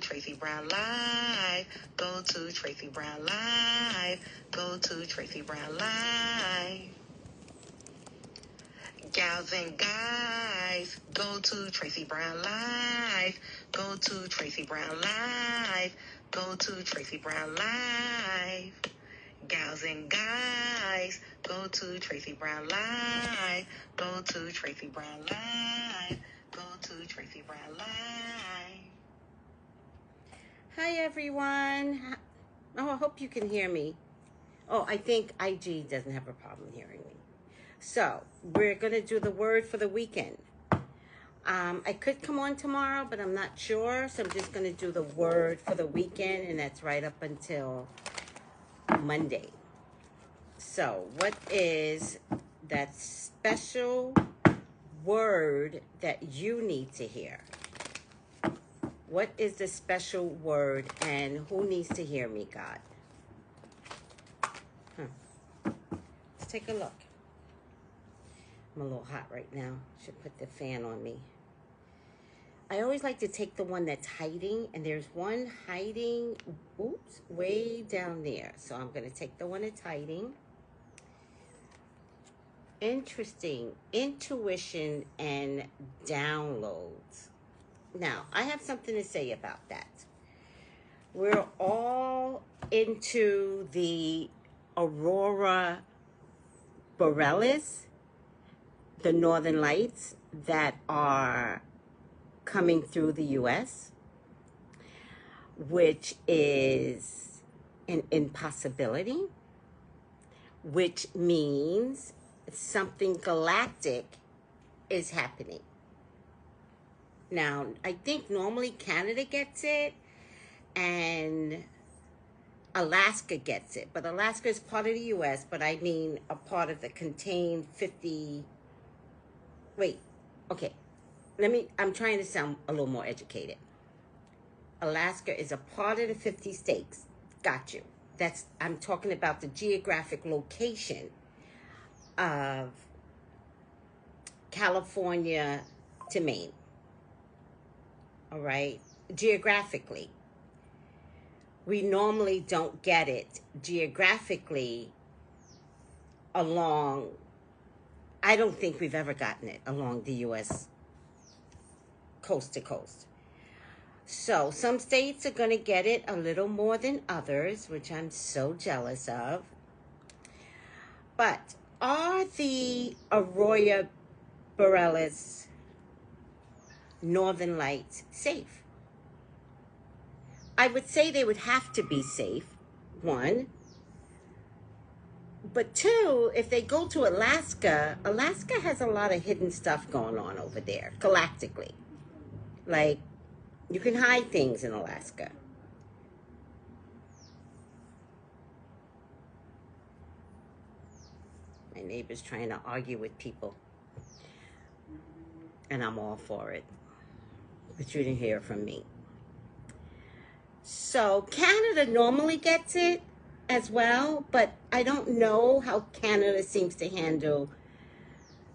Tracy Brown Live. Go to Tracy Brown Live. Go to Tracy Brown Live. Gals and guys, go to Tracy Brown Live. Go to Tracy Brown Live. Go to Tracy Brown Live. Gals and guys, go to Tracy Brown Live. Go to Tracy Brown Live. Go to Tracy Brown Live. Hi everyone. Oh, I hope you can hear me. Oh, I think IG doesn't have a problem hearing me. So, we're going to do the word for the weekend. I could come on tomorrow, but I'm not sure. So I'm just going to do the word for the weekend, and that's right up until Monday. So, what is that special word that you need to hear? What is the special word, and who needs to hear me, God? Let's take a look. I'm a little hot right now. Should put the fan on me. I always like to take the one that's hiding, and there's one hiding, oops, way down there. So I'm going to take the one that's hiding. Interesting. Intuition and downloads. Now, I have something to say about that. We're all into the aurora borealis, the northern lights that are coming through the U.S., which is an impossibility, which means something galactic is happening. Now, I think normally Canada gets it and Alaska gets it, but Alaska is part of the U.S., but I mean a part of the contained 50... Wait, okay. I'm trying to sound a little more educated. Alaska is a part of the 50 states. Got you. I'm talking about the geographic location of California to Maine. All right? Geographically. We normally don't get it geographically along... I don't think we've ever gotten it along the U.S. coast to coast. So some states are going to get it a little more than others, which I'm so jealous of. But are the aurora borealis northern lights safe? I would say they would have to be safe, one. But two, if they go to Alaska, Alaska has a lot of hidden stuff going on over there, galactically. Like, you can hide things in Alaska. My neighbor's trying to argue with people. And I'm all for it. But you didn't hear from me. So, Canada normally gets it as well, but I don't know how Canada seems to handle,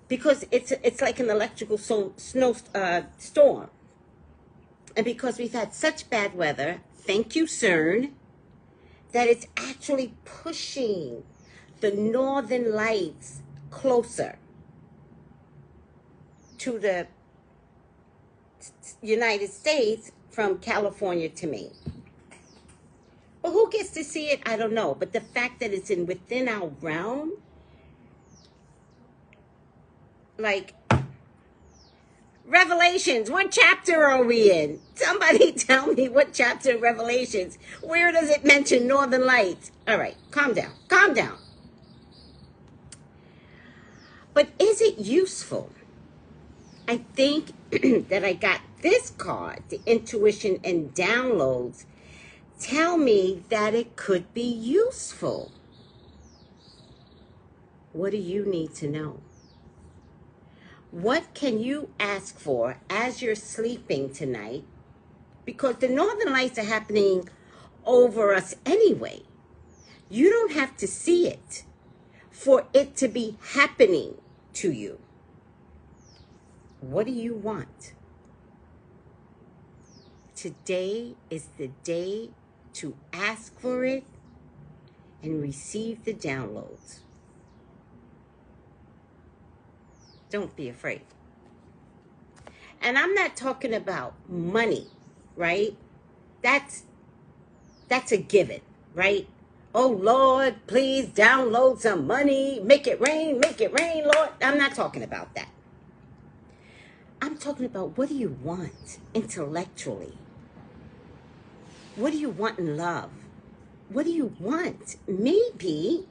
because it's like an electrical storm, and because we've had such bad weather, thank you CERN, that it's actually pushing the northern lights closer to the United States from California to Maine. But who gets to see it? I don't know. But the fact that it's within our realm, like, Revelations, what chapter are we in? Somebody tell me what chapter in Revelations. Where does it mention Northern Lights? All right, calm down. Calm down. But is it useful? I think that I got this card, the Intuition and Downloads, tell me that it could be useful. What do you need to know? What can you ask for as you're sleeping tonight? Because the northern lights are happening over us anyway. You don't have to see it for it to be happening to you. What do you want? Today is the day to ask for it and receive the downloads. Don't be afraid. And I'm not talking about money, right? That's a given, right? Oh, Lord, please download some money. Make it rain, Lord. I'm not talking about that. I'm talking about, what do you want intellectually? What do you want in love? What do you want? Maybe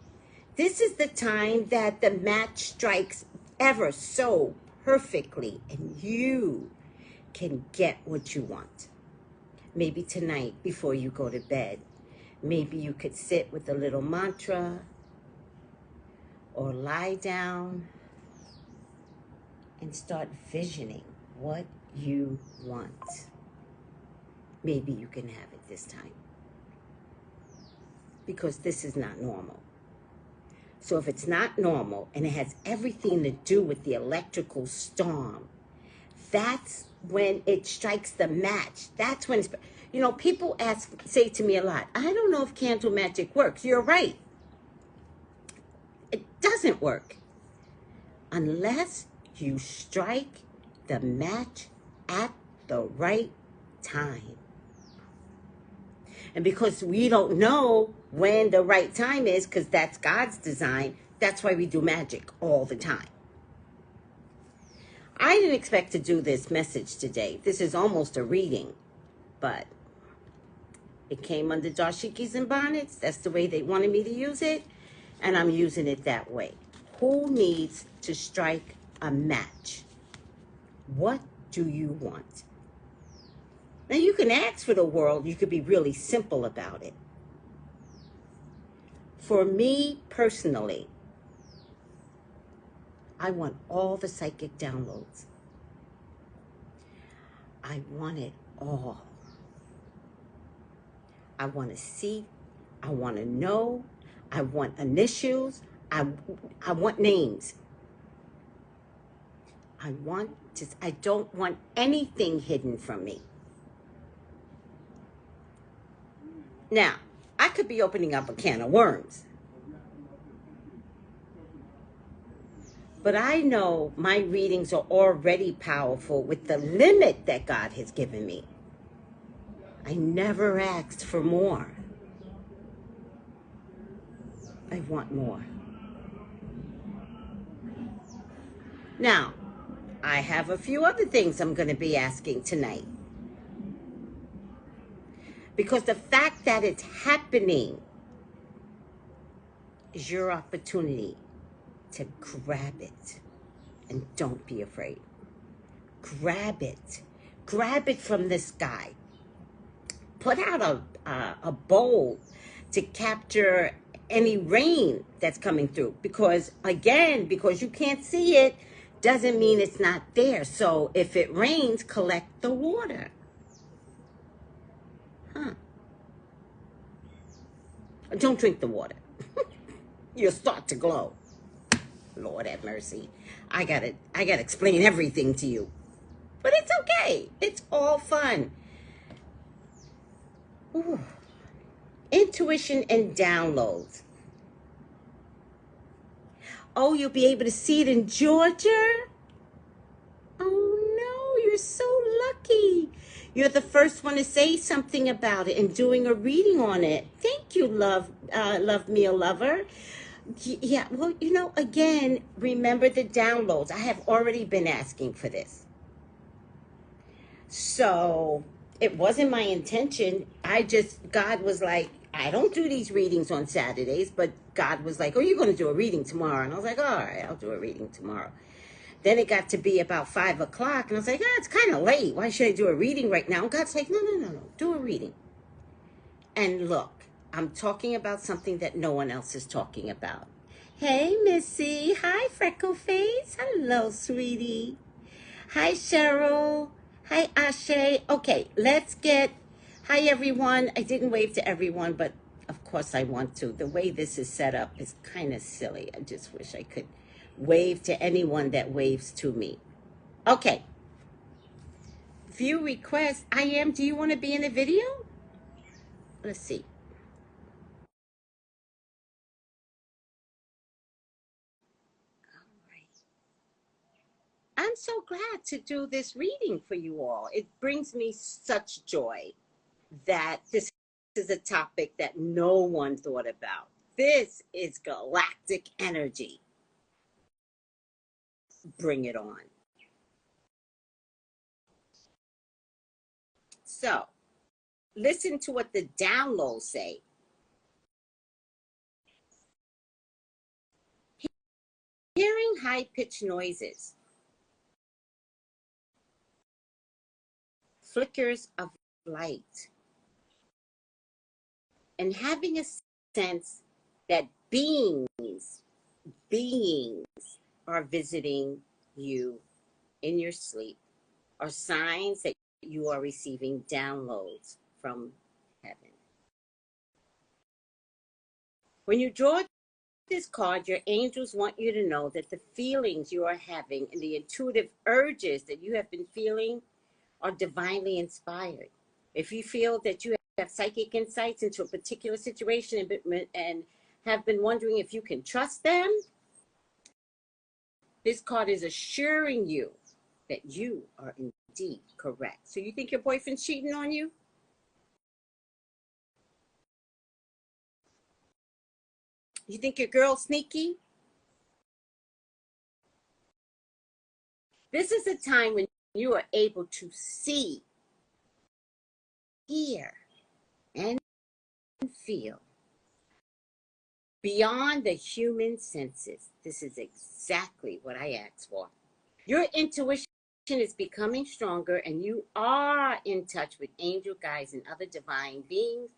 this is the time that the match strikes ever so perfectly and you can get what you want. Maybe tonight before you go to bed, maybe you could sit with a little mantra or lie down and start visioning what you want. Maybe you can have it this time. Because this is not normal. So if it's not normal and it has everything to do with the electrical storm, that's when it strikes the match. That's when it's, you know, people say to me a lot, I don't know if candle magic works. You're right. It doesn't work unless you strike the match at the right time. And because we don't know when the right time is, because that's God's design, that's why we do magic all the time. I didn't expect to do this message today. This is almost a reading, but it came under Dashkis and Bonnets. That's the way they wanted me to use it, and I'm using it that way. Who needs to strike a match? What do you want? Now, you can ask for the world. You could be really simple about it. For me personally, I want all the psychic downloads. I want it all. I want to see. I want to know. I want initials. I want names. I don't want anything hidden from me. Now, I could be opening up a can of worms. But I know my readings are already powerful with the limit that God has given me. I never asked for more. I want more. Now, I have a few other things I'm going to be asking tonight. Because the fact that it's happening is your opportunity to grab it. And don't be afraid. Grab it. Grab it from the sky. Put out a bowl to capture any rain that's coming through. Because, again, because you can't see it, doesn't mean it's not there. So if it rains, collect the water. Don't drink the water. You'll start to glow. Lord have mercy. I gotta explain everything to you. But it's okay. It's all fun. Ooh. Intuition and downloads. Oh, you'll be able to see it in Georgia? Oh no, you're so lucky. You're the first one to say something about it and doing a reading on it. Thank you, love meal lover. Yeah, well, you know, again, remember the downloads. I have already been asking for this. So it wasn't my intention. God was like, I don't do these readings on Saturdays, but God was like, oh, you're going to do a reading tomorrow. And I was like, all right, I'll do a reading tomorrow. Then it got to be about 5 o'clock, and I was like, it's kind of late. Why should I do a reading right now? And God's like, no, do a reading. And look, I'm talking about something that no one else is talking about. Hey, Missy. Hi, Freckleface. Hello, sweetie. Hi, Cheryl. Hi, Ashe. Okay, hi, everyone. I didn't wave to everyone, but of course I want to. The way this is set up is kind of silly. I just wish I could wave to anyone that waves to me. Okay. View request. I am. Do you want to be in a video? Let's see. All right. I'm so glad to do this reading for you all. It brings me such joy that this is a topic that no one thought about. This is galactic energy. Bring it on. So, listen to what the downloads say. Hearing high-pitched noises, flickers of light, and having a sense that beings are visiting you in your sleep are signs that you are receiving downloads from heaven. When you draw this card, your angels want you to know that the feelings you are having and the intuitive urges that you have been feeling are divinely inspired. If you feel that you have psychic insights into a particular situation and have been wondering if you can trust them, this card is assuring you that you are indeed correct. So you think your boyfriend's cheating on you? You think your girl's sneaky? This is a time when you are able to see, hear, and feel beyond the human senses. This is exactly what I asked for. Your intuition is becoming stronger, and you are in touch with angel guides and other divine beings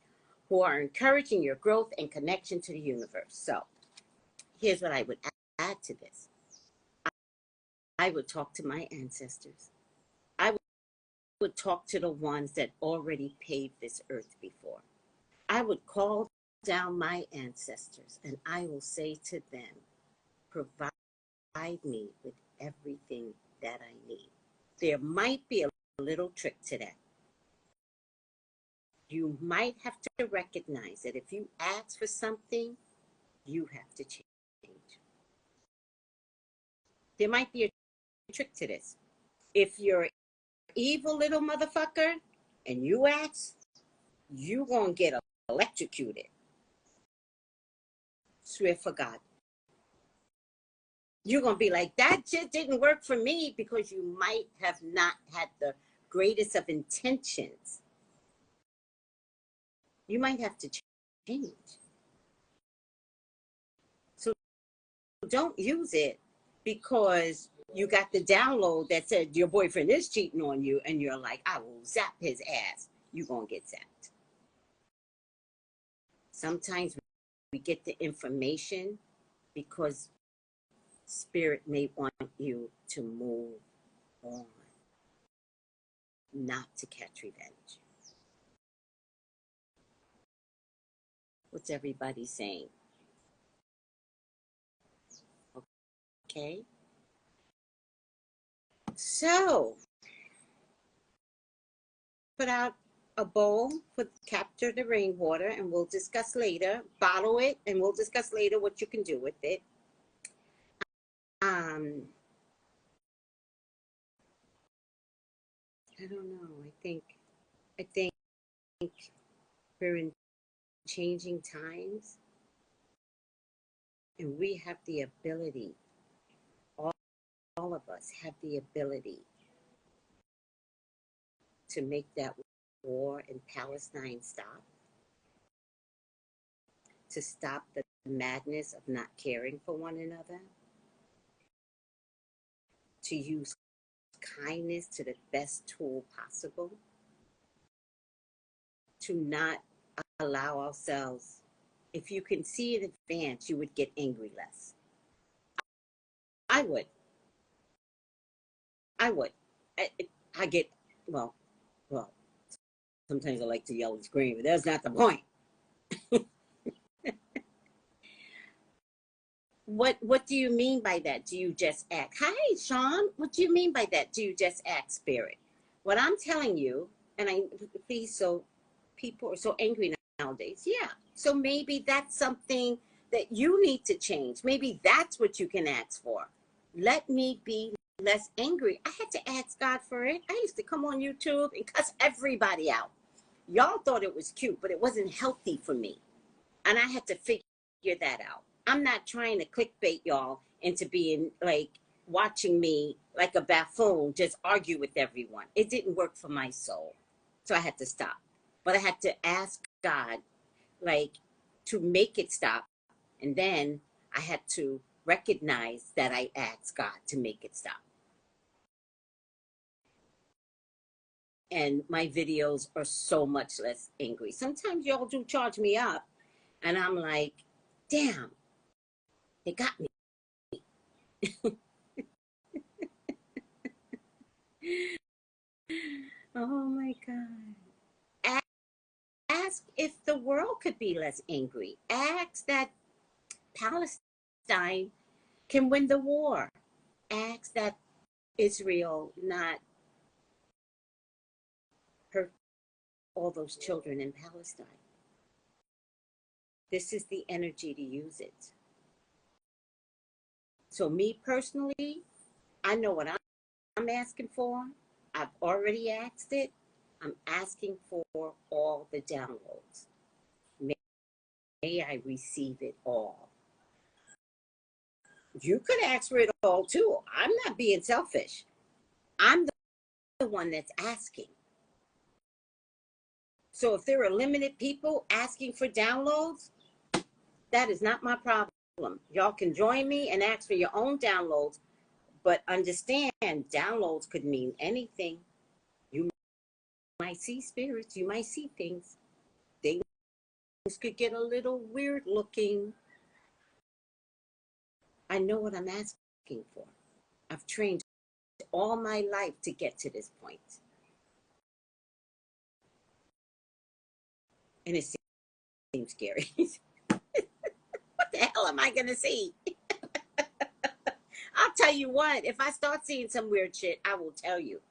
who are encouraging your growth and connection to the universe. So here's what I would add to this. I would talk to my ancestors. I would talk to the ones that already paved this earth before. I would call down my ancestors and I will say to them, provide me with everything that I need. There might be a little trick to that. You might have to recognize that if you ask for something, you have to change. There might be a trick to this. If you're an evil little motherfucker and you ask, you gonna get electrocuted. Swear for God. You're gonna be like, that just didn't work for me, because you might have not had the greatest of intentions. You might have to change. So don't use it because you got the download that said your boyfriend is cheating on you and you're like, I will zap his ass. You're gonna get zapped. Sometimes we get the information because spirit may want you to move on, not to catch revenge. What's everybody saying? Okay. So, put out a bowl, capture the rainwater, and we'll discuss later. Bottle it, and we'll discuss later what you can do with it. I don't know. I think we're in changing times, and we have the ability. All of us have the ability to make that war in Palestine stop, to stop the madness of not caring for one another, to use kindness to the best tool possible, to not allow ourselves, if you can see in advance, you would get angry less. I would. I get, well, sometimes I like to yell and scream, but that's not the point. What do you mean by that? Do you just act? Hi, Sean. What do you mean by that? Do you just act, spirit? What I'm telling you, and I please, so people are so angry nowadays. Yeah. So maybe that's something that you need to change. Maybe that's what you can ask for. Let me be less angry. I had to ask God for it. I used to come on YouTube and cuss everybody out. Y'all thought it was cute, but it wasn't healthy for me. And I had to figure that out. I'm not trying to clickbait y'all into being like watching me like a buffoon just argue with everyone. It didn't work for my soul. So I had to stop. But I had to ask God, like, to make it stop. And then I had to recognize that I asked God to make it stop. And my videos are so much less angry. Sometimes y'all do charge me up, and I'm like, damn, they got me. Oh my God. Ask if the world could be less angry. Ask that Palestine can win the war. Ask that Israel not hurt all those children in Palestine. This is the energy to use it. So, me personally, I know what I'm asking for. I've already asked it. I'm asking for all the downloads. May I receive it all. You could ask for it all too. I'm not being selfish. I'm the one that's asking. So if there are limited people asking for downloads, that is not my problem. Y'all can join me and ask for your own downloads, but understand downloads could mean anything. You might see spirits, you might see things. Things could get a little weird looking. I know what I'm asking for. I've trained all my life to get to this point. And it seems scary. What the hell am I going to see? I'll tell you what, if I start seeing some weird shit, I will tell you.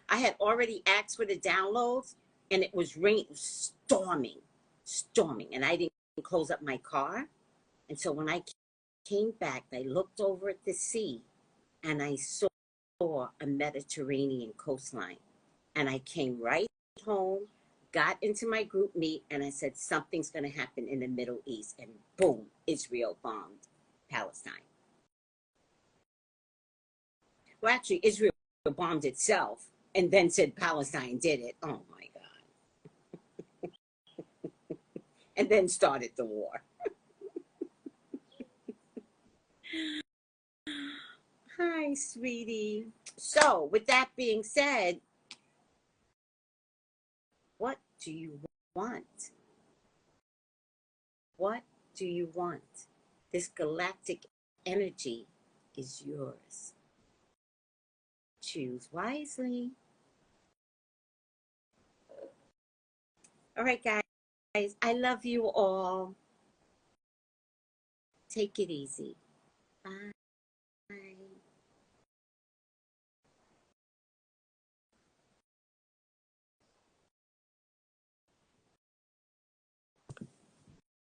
I had already asked for the downloads, and it was storming, and I didn't close up my car. And so when I came back, I looked over at the sea, and I saw a Mediterranean coastline. And I came right home, got into my group meet, and I said, something's going to happen in the Middle East. And boom, Israel bombed Palestine. Well, actually, Israel bombed itself and then said Palestine did it. Oh my God. And then started the war. Hi, sweetie. So, with that being said, what do you want? What do you want? This galactic energy is yours. Choose wisely. All right, guys. I love you all. Take it easy. Bye.